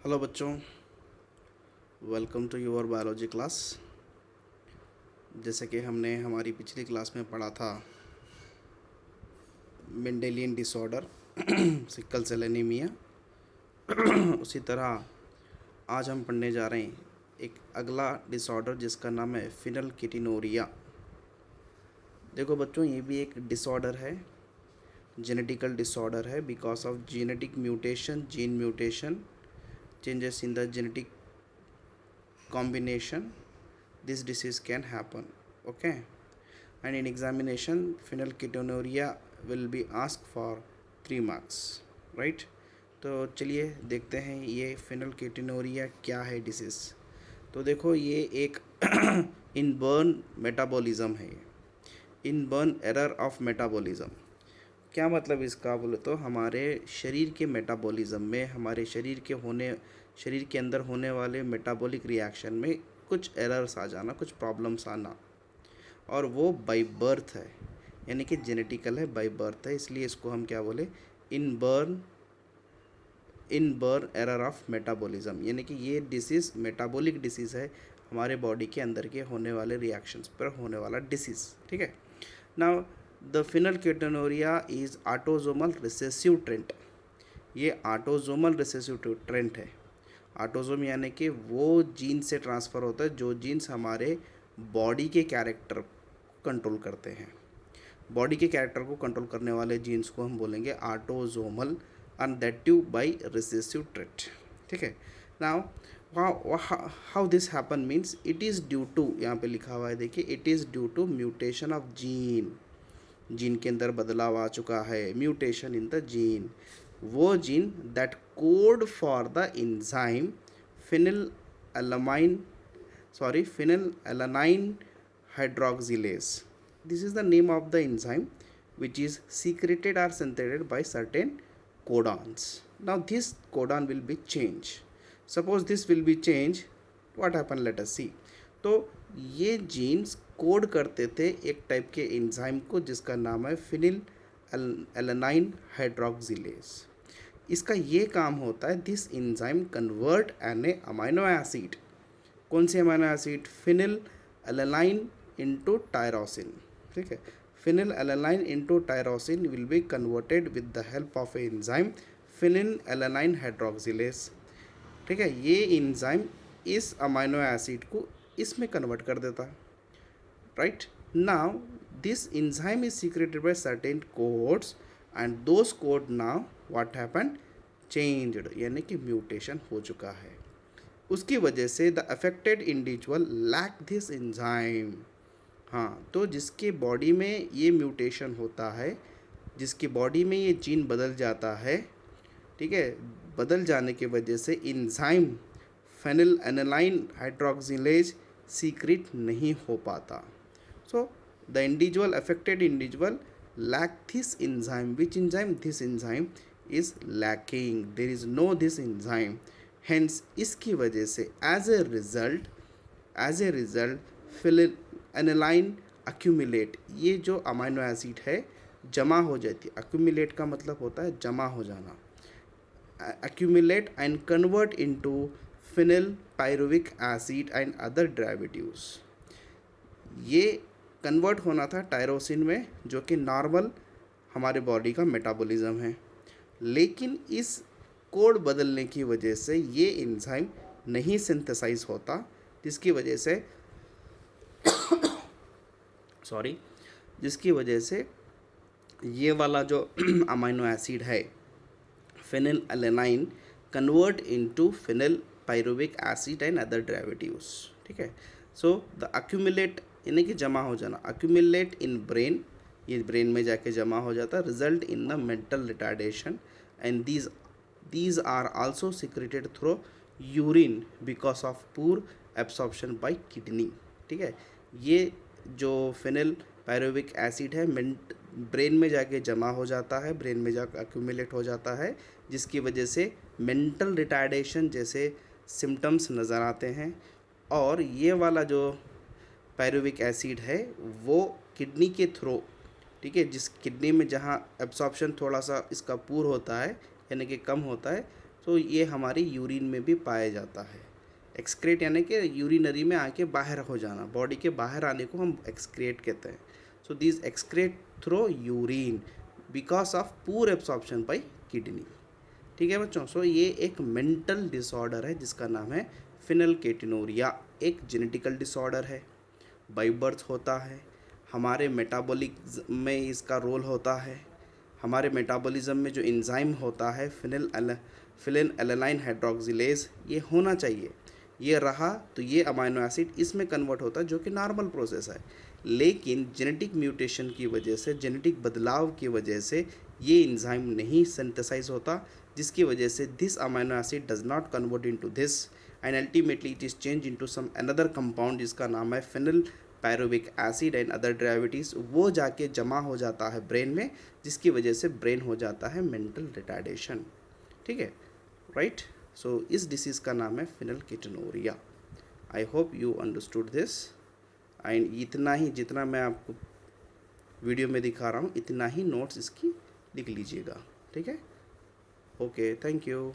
Hello बच्चों, welcome to your biology class. जैसे कि हमने हमारी पिछली क्लास में पढ़ा था Mendelian disorder sickle cell anaemia, उसी तरह आज हम पढ़ने जा रहे हैं एक अगला डिसऑर्डर जिसका नाम है फिनलकेटिनोरिया। देखो बच्चों, ये भी एक डिसऑर्डर है, जेनेटिकल डिसऑर्डर है। Because of genetic mutation, gene mutation, changes in the genetic combination, this disease can happen. Okay, and in examination phenylketonuria will be asked for 3 marks, right? तो चलिए देखते हैं ये फिनलकेटिनोरिया क्या है डिसीज़। तो देखो, ये एक इनबर्न मेटाबॉलिज्म है। इनबर्न एरर ऑफ मेटाबॉलिज्म क्या मतलब इसका बोले तो हमारे शरीर के मेटाबॉलिज्म में, हमारे शरीर के अंदर होने वाले मेटाबॉलिक रिएक्शन में कुछ एरर्स आ जाना, कुछ प्रॉब्लम्स आना, और वो बाय बर्थ है, यानी कि जेनेटिकल है, बाय बर्थ है। इसलिए इसको हम क्या बोले, इनबर्न एरर ऑफ मेटाबॉलिज्म, यानी कि ये डिसीज़ मेटाबॉलिक डिसीज़ है, हमारे बॉडी के अंदर के होने वाले रिएक्शंस पर होने वाला डिसीज़। ठीक है। Now the phenylketonuria is autosomal recessive trait. ये ऑटोसोमल रिसेसिव ट्रेंट है। ऑटोसोम यानी कि वो जीन से ट्रांसफ़र होता है जो जीन्स हमारे बॉडी के कैरेक्टर को कंट्रोल करते हैं। बॉडी के कैरेक्टर को कंट्रोल करने वाले जीन्स को हम बोलेंगे autosomal, and that too by recessive trait. ठीक है। Now how this happen means it is due to, यहाँ पे लिखा हुआ है देखिए, it is due to mutation of gene के अंदर बदलाव आ चुका है, म्यूटेशन इन द जीन। वो gene that code for the enzyme phenylalanine hydroxylase. This is the name of the enzyme which is secreted or synthetic by certain codons. Now this codon will be changed. Suppose this will be changed, what happen, let us see. तो ये jeans code करते थे एक type के enzyme को जिसका नाम है फिनिल एलानाइन हाइड्रोक्सिलेज। इसका ये काम होता है, this enzyme convert an amino acid, कौन सी amino acid, phenylalanine into tyrosine. ठीक है। Phenylalanine into tyrosine will be converted with the help of a enzyme phenylalanine hydroxylase. ठीक है। ये एंजाइम इस अमाइनो एसिड को इसमें कन्वर्ट कर देता है, right. Now this enzyme is secreted by certain codes and those code now what happen, changed, यानी कि म्यूटेशन हो चुका है। उसकी वजह से the affected individual lack this enzyme. हाँ, तो जिसके बॉडी में ये म्यूटेशन होता है, जिसकी बॉडी में ये जीन बदल जाता है, ठीक है, बदल जाने की वजह से enzyme phenylalanine hydroxylase secrete नहीं हो पाता। So the individual affected individual lack this enzyme, which enzyme, this enzyme is lacking, there is no this enzyme. Hence इसकी वजह से as a result phenylalanine accumulate, ये जो amino acid है जमा हो जाती है। अक्यूमुलेट का मतलब होता है जमा हो जाना। accumulate and convert into phenyl pyruvic acid and other derivatives। ये कन्वर्ट होना था टायरोसिन में, जो कि नॉर्मल हमारे बॉडी का मेटाबॉलिज्म है, लेकिन इस कोड बदलने की वजह से ये एंजाइम नहीं सिंथेसाइज होता, जिसकी वजह से जिसकी वजह से ये वाला जो अमाइनो एसिड है phenyl alanine convert into phenyl pyruvic acid and other derivatives. ठीक है। सो द अक्यूमुलेट यानी कि जमा हो जाना, अक्यूमुलेट इन ब्रेन, ये ब्रेन में जाके जमा हो जाता, result in the mental retardation, and these are also secreted through urine because of poor absorption by kidney। ठीक है। ये जो फिनिल पायरुविक एसिड है ब्रेन में जाके जमा हो जाता है, ब्रेन में जाकर अक्यूमुलेट हो जाता है, जिसकी वजह से मेंटल रिटार्डेशन जैसे सिम्टम्स नज़र आते हैं। और ये वाला जो पायरुविक एसिड है वो किडनी के थ्रू, ठीक है, जिस किडनी में जहाँ एब्सॉर्प्शन थोड़ा सा इसका पूर होता है, यानी कि कम होता है, तो ये हमारी यूरिन में भी पाया जाता है। एक्सक्रेट यानी कि यूरिनरी में आके बाहर हो जाना, बॉडी के बाहर आने को हम एक्सक्रेट कहते हैं। So this excrete through urine because of poor absorption bye kidney. ठीक है बच्चों, सो ये एक मेंटल डिसऑर्डर है जिसका नाम है फिनलकेटिनूरिया। एक जेनेटिकल डिसऑर्डर है, बाई बर्थ होता है, हमारे मेटाबॉलिज्म में इसका रोल होता है। हमारे मेटाबॉलिज्म में जो एंजाइम होता है फिलिन एलेनाइन हाइड्रोक्सिलेज, ये होना चाहिए। ये रहा तो ये अमाइनो एसिड इसमें कन्वर्ट होता है, जो कि नॉर्मल प्रोसेस है। लेकिन जेनेटिक म्यूटेशन की वजह से, जेनेटिक बदलाव की वजह से ये एंजाइम नहीं सिंथेसाइज होता, जिसकी वजह से this amino acid does not convert into this and ultimately it is change into some another compound जिसका नाम है phenyl pyruvic acid and other derivatives. वो जाके जमा हो जाता है ब्रेन में, जिसकी वजह से ब्रेन हो जाता है मेंटल रिटार्डेशन। ठीक है, राइट। सो इस डिसीज़ का नाम है phenylketonuria. I hope you understood this and इतना ही, जितना मैं आपको वीडियो में दिखा रहा हूँ इतना ही नोट्स इसकी लिख लीजिएगा। ठीक है, ओके, थैंक यू।